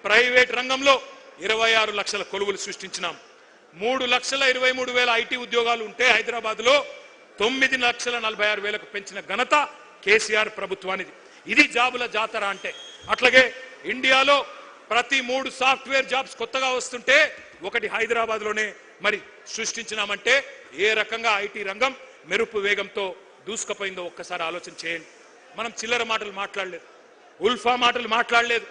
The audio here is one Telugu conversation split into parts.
ప్రైవేట్ రంగంలో 26 లక్షల కొలువులు సృష్టించినాం. 3,23,000 ఐటీ ఉద్యోగాలు ఉంటే హైదరాబాద్ లో 9,46,000 పెంచిన ఘనత కేసీఆర్ ప్రభుత్వానిది. ఇది జాబుల జాతర అంటే. అట్లాగే ఇండియాలో ప్రతి 3 సాఫ్ట్వేర్ జాబ్స్ కొత్తగా వస్తుంటే ఒకటి హైదరాబాద్ లోనే మరి సృష్టించినామంటే ఏ రకంగా ఐటీ రంగం మెరుపు వేగంతో దూసుకుపోయిందో ఒక్కసారి ఆలోచన చేయండి. మనం చిల్లర మాటలు మాట్లాడలేదు, ఉల్ఫా మాటలు మాట్లాడలేదు,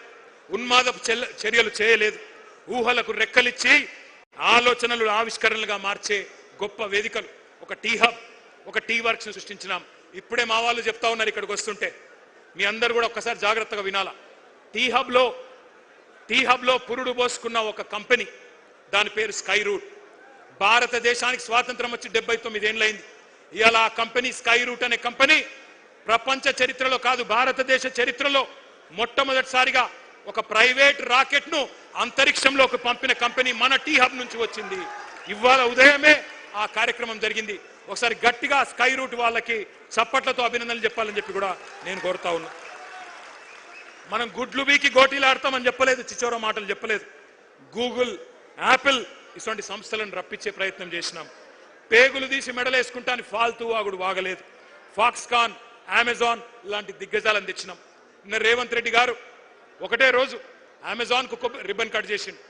ఉన్మాదపు చర్యలు చేయలేదు. ఊహలకు రెక్కలిచ్చి ఆలోచనలు ఆవిష్కరణలుగా మార్చే గొప్ప వేదికలు ఒక టీ హబ్, ఒక టీ వర్క్స్ సృష్టించినాం. ఇప్పుడే మా వాళ్ళు చెప్తా ఉన్నారు ఇక్కడికి వస్తుంటే, మీ అందరు కూడా ఒక్కసారి జాగ్రత్తగా వినాలా. టీ హబ్ లో పురుడు పోసుకున్న ఒక కంపెనీ, దాని పేరు స్కై రూట్. భారతదేశానికి స్వాతంత్రం వచ్చి 79 ఏళ్ళైంది. ఇవాళ ఆ కంపెనీ స్కై రూట్ అనే కంపెనీ ప్రపంచ చరిత్రలో కాదు, భారతదేశ చరిత్రలో మొట్టమొదటిసారిగా ఒక ప్రైవేట్ రాకెట్ ను అంతరిక్షంలోకి పంపిన కంపెనీ మన టీ హబ్ నుంచి వచ్చింది. ఇవాళ ఉదయమే ఆ కార్యక్రమం జరిగింది. ఒకసారి గట్టిగా స్కై రూట్ వాళ్ళకి చప్పట్లతో అభినందనలు చెప్పాలని చెప్పి కూడా నేను కోరుతా ఉన్నా. మనం గుడ్లు బీకి గోటీలు ఆడతామని చెప్పలేదు, చిచోర మాటలు చెప్పలేదు. గూగుల్, యాపిల్ ఇటువంటి సంస్థలను రప్పించే ప్రయత్నం చేసినాం. పేగులు తీసి మెడలేసుకుంటాని ఫాల్తూ వాగుడు వాగలేదు. ఫాక్స్కాన్, అమెజాన్ లాంటి దిగ్గజాలను తెచ్చినాం. నిన్న రేవంత్ రెడ్డి గారు ఒకటే రోజు అమెజాన్ కు రిబ్బన్ కట్ చేసిండు,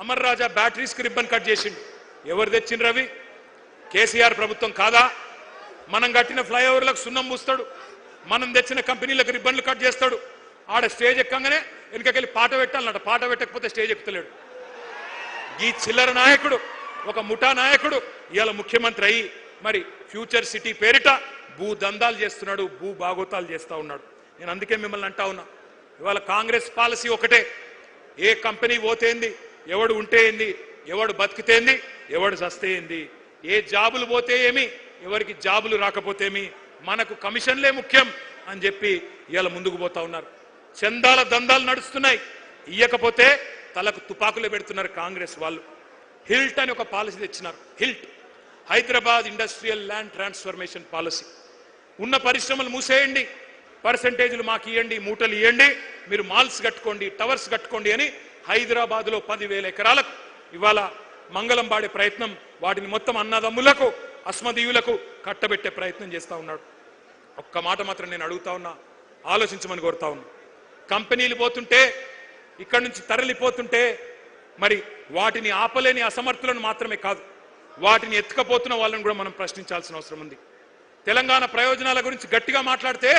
అమర్ రాజా బ్యాటరీస్ కి రిబ్బన్ కట్ చేసిండు. ఎవరు తెచ్చిండ్రు అవి? కేసీఆర్ ప్రభుత్వం కాదా? మనం కట్టిన ఫ్లైఓవర్లకు సున్నం పూస్తాడు, మనం తెచ్చిన కంపెనీలకు రిబ్బన్లు కట్ చేస్తాడు. ఆడ స్టేజ్ ఎక్కగానే వెనుకకెళ్ళి పాట పెట్టాలన్నట, పాట పెట్టకపోతే స్టేజ్ ఎక్కుతలేడు. ఈ చిల్లర నాయకుడు, ఒక ముఠా నాయకుడు ఇవాళ ముఖ్యమంత్రి అయ్యి మరి ఫ్యూచర్ సిటీ పేరిట భూ దందాలు చేస్తున్నాడు, భూ బాగోతాలు చేస్తా ఉన్నాడు. నేను అందుకే మిమ్మల్ని అంటా ఉన్నా, ఇవాళ కాంగ్రెస్ పాలసీ ఒకటే. ఏ కంపెనీ పోతేంది, ఎవడు ఉంటే ఏంది, ఎవడు బతికితేంది, ఎవడు చస్తేంది, ఏ జాబులు పోతే ఏమి, ఎవరికి జాబులు రాకపోతేమి, మనకు కమిషన్లే ముఖ్యం అని చెప్పి ఇవాళ ముందుకు పోతా ఉన్నారు. చందాల దందాలు నడుస్తున్నాయి, ఇయ్యకపోతే తలకు తుపాకులే పెడుతున్నారు కాంగ్రెస్ వాళ్ళు. హిల్ట్ అని ఒక పాలసీ తెచ్చినారు. HILT, Hyderabad industrial land transformation policy. ఉన్న పరిశ్రమలు మూసేయండి, పర్సెంటేజ్లు మాకు ఇవ్వండి, మూటలు ఇవ్వండి, మీరు మాల్స్ కట్టుకోండి, టవర్స్ కట్టుకోండి అని హైదరాబాద్ లో 10,000 ఎకరాలకు ఇవాళ మంగళం పాడే ప్రయత్నం, వాటిని మొత్తం అన్నదమ్ములకు, అస్మదీయులకు కట్టబెట్టే ప్రయత్నం చేస్తా ఉన్నాడు. ఒక్క మాట మాత్రం నేను అడుగుతా ఉన్నా, ఆలోచించమని కోరుతా ఉన్నా. కంపెనీలు పోతుంటే, ఇక్కడి నుంచి తరలిపోతుంటే మరి వాటిని ఆపలేని అసమర్థులను మాత్రమే కాదు, వాటిని ఎత్తుకపోతున్న వాళ్ళని కూడా మనం ప్రశ్నించాల్సిన అవసరం ఉంది. తెలంగాణ ప్రయోజనాల గురించి గట్టిగా మాట్లాడితే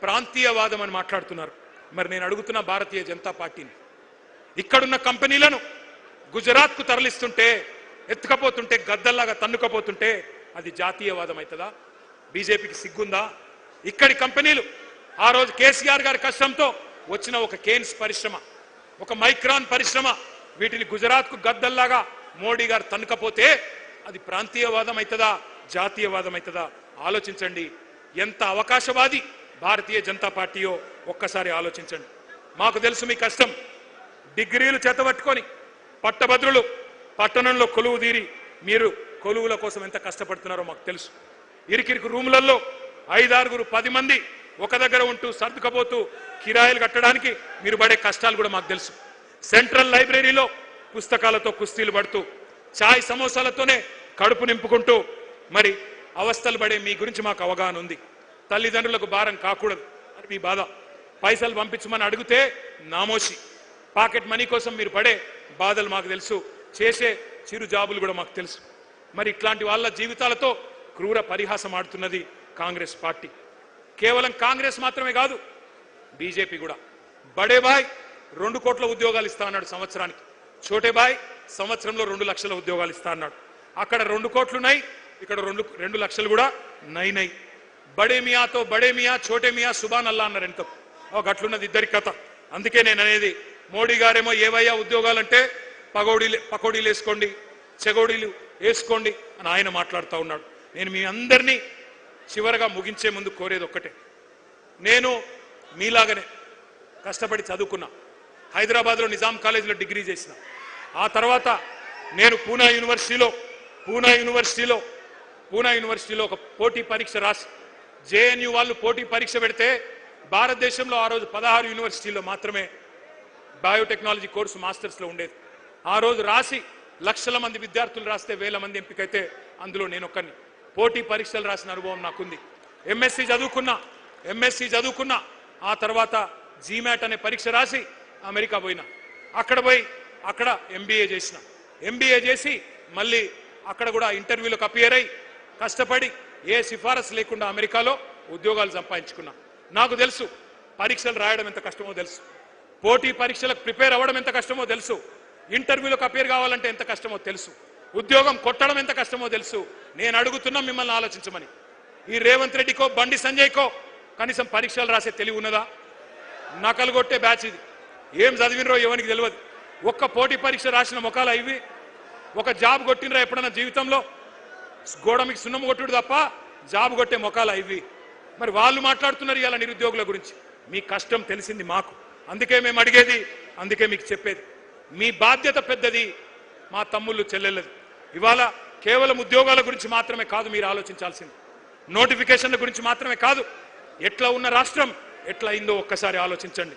ప్రాంతీయవాదం అని మాట్లాడుతున్నారు. మరి నేను అడుగుతున్న భారతీయ జనతా పార్టీని, ఇక్కడున్న కంపెనీలను గుజరాత్కు తరలిస్తుంటే, ఎత్తుకపోతుంటే, గద్దల్లాగా తన్నుకపోతుంటే అది జాతీయవాదం అవుతుందా? బీజేపీకి సిగ్గుందా? ఇక్కడి కంపెనీలు ఆ రోజు కేసీఆర్ గారి కష్టంతో వచ్చిన ఒక కేన్స్ పరిశ్రమ, ఒక మైక్రాన్ పరిశ్రమ, వీటిని గుజరాత్కు గద్దల్లాగా మోడీ గారు తన్నుకపోతే అది ప్రాంతీయవాదం అవుతుందా, జాతీయవాదం అవుతుందా? ఆలోచించండి. ఎంత అవకాశవాది భారతీయ జనతా పార్టీయో ఒక్కసారి ఆలోచించండి. మాకు తెలుసు మీ కష్టం. డిగ్రీలు చేతబట్టుకొని పట్టభద్రులు పట్టణంలో కొలువు తీరి మీరు కొలువుల కోసం ఎంత కష్టపడుతున్నారో మాకు తెలుసు. ఇరికిరికి రూములలో 5-6, 10 మంది ఒక దగ్గర ఉంటూ సర్దుకపోతూ కిరాయిలు కట్టడానికి మీరు పడే కష్టాలు కూడా మాకు తెలుసు. సెంట్రల్ లైబ్రరీలో పుస్తకాలతో కుస్తీలు పడుతూ, చాయ్ సమోసాలతోనే కడుపు నింపుకుంటూ మరి అవస్థలు పడే మీ గురించి మాకు అవగాహన ఉంది. తల్లిదండ్రులకు భారం కాకూడదు అని మీ బాధ. పైసలు పంపించమని అడిగితే నామోషి. పాకెట్ మనీ కోసం మీరు పడే బాధలు మాకు తెలుసు, చేసే చిరు జాబులు కూడా మాకు తెలుసు. మరి ఇట్లాంటి వాళ్ళ జీవితాలతో క్రూర పరిహాసం ఆడుతున్నది కాంగ్రెస్ పార్టీ. కేవలం కాంగ్రెస్ మాత్రమే కాదు, బీజేపీ కూడా. బడే బాయ్ 2 కోట్ల ఉద్యోగాలు ఇస్తా అన్నాడు సంవత్సరానికి. చోటే బాయ్ సంవత్సరంలో 2 లక్షల ఉద్యోగాలు ఇస్తా అన్నాడు. అక్కడ 2 కోట్లున్నాయి, ఇక్కడ 2 లక్షలు కూడా నై. బడే మియాతో బడే మియా, చోటే మియా సుబాన్ అల్లా అన్నారు. ఎంత గట్లున్నది ఇద్దరి కథ. అందుకే నేను అనేది, మోడీ గారేమో ఏవయ్యా ఉద్యోగాలంటే పకోడీలు వేసుకోండి, చెగోడీలు వేసుకోండి అని ఆయన మాట్లాడుతూ ఉన్నాడు. నేను మీ అందరినీ చివరగా ముగించే ముందు కోరేది ఒక్కటే. నేను మీలాగనే కష్టపడి చదువుకున్నా. హైదరాబాద్లో నిజాం కాలేజీలో డిగ్రీ చేసిన. ఆ తర్వాత నేను పూనా యూనివర్సిటీలో ఒక పోటీ పరీక్ష రాసి, జేఎన్యూ వాళ్ళు పోటీ పరీక్ష పెడితే భారతదేశంలో ఆ రోజు 16 యూనివర్సిటీల్లో మాత్రమే బయోటెక్నాలజీ కోర్సు మాస్టర్స్లో ఉండేది. ఆ రోజు రాసి లక్షల మంది విద్యార్థులు రాస్తే వేల మంది ఎంపికైతే అందులో నేను ఒక్కరిని. పోటీ పరీక్షలు రాసిన అనుభవం నాకుంది. ఎంఎస్సి చదువుకున్నా. ఆ తర్వాత జీమాట్ అనే పరీక్ష రాసి అమెరికా పోయినా. అక్కడ ఎంబీఏ చేసి మళ్ళీ అక్కడ కూడా ఇంటర్వ్యూలకు అపియర్ అయ్యి కష్టపడి ఏ సిఫారసు లేకుండా అమెరికాలో ఉద్యోగాలు సంపాదించుకున్నా. నాకు తెలుసు పరీక్షలు రాయడం ఎంత కష్టమో తెలుసు, పోటీ పరీక్షలకు ప్రిపేర్ అవ్వడం ఎంత కష్టమో తెలుసు, ఇంటర్వ్యూలకు అపియర్ కావాలంటే ఎంత కష్టమో తెలుసు, ఉద్యోగం కొట్టడం ఎంత కష్టమో తెలుసు. నేను అడుగుతున్నా మిమ్మల్ని ఆలోచించమని. ఈ రేవంత్ రెడ్డికో బండి సంజయ్కో కనీసం పరీక్షలు రాసే తెలివి ఉన్నదా? నకలు కొట్టే బ్యాచ్ ఇది. ఏం చదివినరో ఎవరికి తెలియదు. ఒక్క పోటీ పరీక్ష రాసిన మొఖాలు ఇవి. ఒక జాబ్ కొట్టినరా ఎప్పుడన్నా జీవితంలో? గోడ మీకు సున్నం కొట్టుడు తప్ప జాబ్ కొట్టే మొఖాలు ఇవి. మరి వాళ్ళు మాట్లాడుతున్నారు ఇలా నిరుద్యోగుల గురించి. మీ కష్టం తెలిసింది మాకు, అందుకే మేము అడిగేది, అందుకే మీకు చెప్పేది. మీ బాధ్యత పెద్దది, మా తమ్ముళ్ళు చెల్లెళ్ళది. ఇవాళ కేవలం ఉద్యోగాల గురించి మాత్రమే కాదు మీరు ఆలోచించాల్సింది, నోటిఫికేషన్ల గురించి మాత్రమే కాదు. ఎట్లా ఉన్న రాష్ట్రం ఎట్లా అయిందో ఒక్కసారి ఆలోచించండి.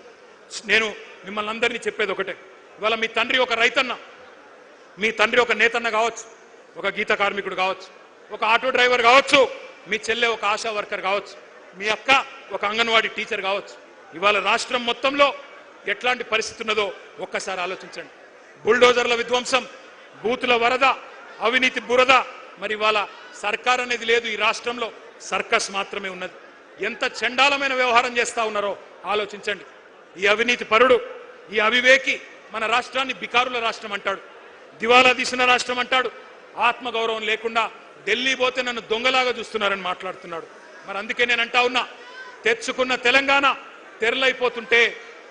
నేను మిమ్మల్ని అందరినీ చెప్పేది ఒకటే, ఇవాళ మీ తండ్రి ఒక రైతన్న, మీ తండ్రి ఒక నేతన్న కావచ్చు, ఒక గీత కార్మికుడు కావచ్చు, ఒక ఆటో డ్రైవర్ కావచ్చు, మీ చెల్లె ఒక ఆశా వర్కర్ కావచ్చు, మీ అక్క ఒక అంగన్వాడీ టీచర్ కావచ్చు. ఇవాళ రాష్ట్రం మొత్తంలో ఎట్లాంటి పరిస్థితి ఉన్నదో ఒక్కసారి ఆలోచించండి. బుల్డోజర్ల విధ్వంసం, బూతుల వరద, అవినీతి బురద. మరి ఇవాళ సర్కార్ అనేది లేదు ఈ రాష్ట్రంలో, సర్కస్ మాత్రమే ఉన్నది. ఎంత చండాలమైన వ్యవహారం చేస్తా ఉన్నారో ఆలోచించండి. ఈ అవినీతి పరుడు, ఈ అవివేకి మన రాష్ట్రాన్ని బికారుల రాష్ట్రం అంటాడు, దివాలా తీసిన రాష్ట్రం అంటాడు. ఆత్మగౌరవం లేకుండా ఢిల్లీ పోతే నన్ను దొంగలాగా చూస్తున్నారని మాట్లాడుతున్నాడు. మరి అందుకే నేను అంటా ఉన్నా, తెచ్చుకున్న తెలంగాణ తెరలైపోతుంటే,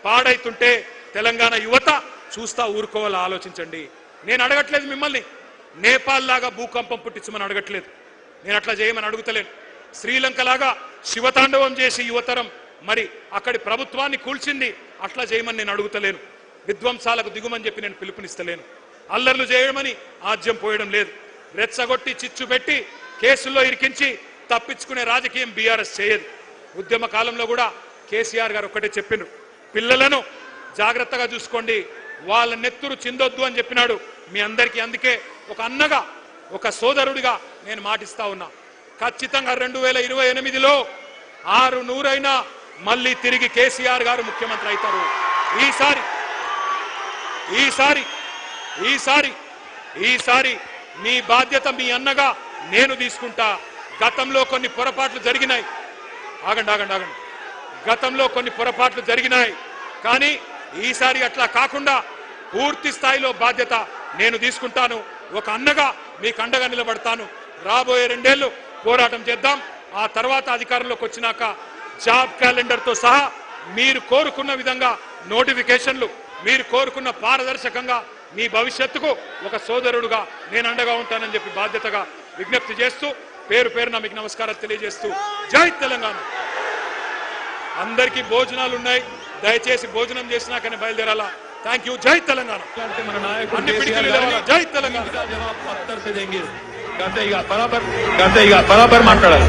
పాడైతుంటే తెలంగాణ యువత చూస్తా ఊరుకోవాలా ఆలోచించండి. నేను అడగట్లేదు మిమ్మల్ని నేపాల్ లాగా భూకంపం పుట్టించమని అడగట్లేదు, నేను అట్లా చేయమని అడుగుతలేను. శ్రీలంక లాగా శివతాండవం చేసి యువతరం మరి అక్కడి ప్రభుత్వాన్ని కూల్చింది, అట్లా చేయమని నేను అడుగుతలేను. విధ్వంసాలకు దిగుమని చెప్పి నేను పిలుపునిస్తలేను. అల్లర్లు చేయమని ఆజ్యం పోయడం లేదు. రెచ్చగొట్టి చిచ్చు పెట్టి కేసుల్లో ఇరికించి తప్పించుకునే రాజకీయం బీఆర్ఎస్ చేయదు. ఉద్యమ కాలంలో కూడా కేసీఆర్ గారు ఒక్కటే చెప్పినారు, పిల్లలను జాగ్రత్తగా చూసుకోండి, వాళ్ళ నెత్తురు చిందొద్దు అని చెప్పినాడు మీ అందరికీ. అందుకే ఒక అన్నగా, ఒక సోదరుడిగా నేను మాటిస్తా ఉన్నా, ఖచ్చితంగా 2028లో 600 మళ్ళీ తిరిగి కేసీఆర్ గారు ముఖ్యమంత్రి అవుతారు. ఈసారి మీ బాధ్యత మీ అన్నగా నేను తీసుకుంటా. గతంలో కొన్ని పొరపాట్లు జరిగినాయి, ఆగండి, గతంలో కొన్ని పొరపాట్లు జరిగినాయి, కానీ ఈసారి అట్లా కాకుండా పూర్తి స్థాయిలో బాధ్యత నేను తీసుకుంటాను. ఒక అన్నగా మీకు అండగా నిలబడతాను. రాబోయే 2 ఏళ్లు పోరాటం చేద్దాం. ఆ తర్వాత అధికారంలోకి వచ్చినాక జాబ్ క్యాలెండర్తో సహా మీరు కోరుకున్న విధంగా నోటిఫికేషన్లు, మీరు కోరుకున్న పారదర్శకంగా మీ భవిష్యత్తుకు ఒక సోదరుడుగా నేను అండగా ఉంటానని చెప్పి బాధ్యతగా విజ్ఞప్తి చేస్తూ పేరు పేరున మీకు నమస్కారాలు తెలియజేస్తూ జై తెలంగాణ. అందరికీ భోజనాలు ఉన్నాయి, దయచేసి భోజనం చేసినాకనే బయలుదేరాలా. Thank you. జై తెలంగాణ. జై తెలంగాణ. బరాబర్ మాట్లాడాలి.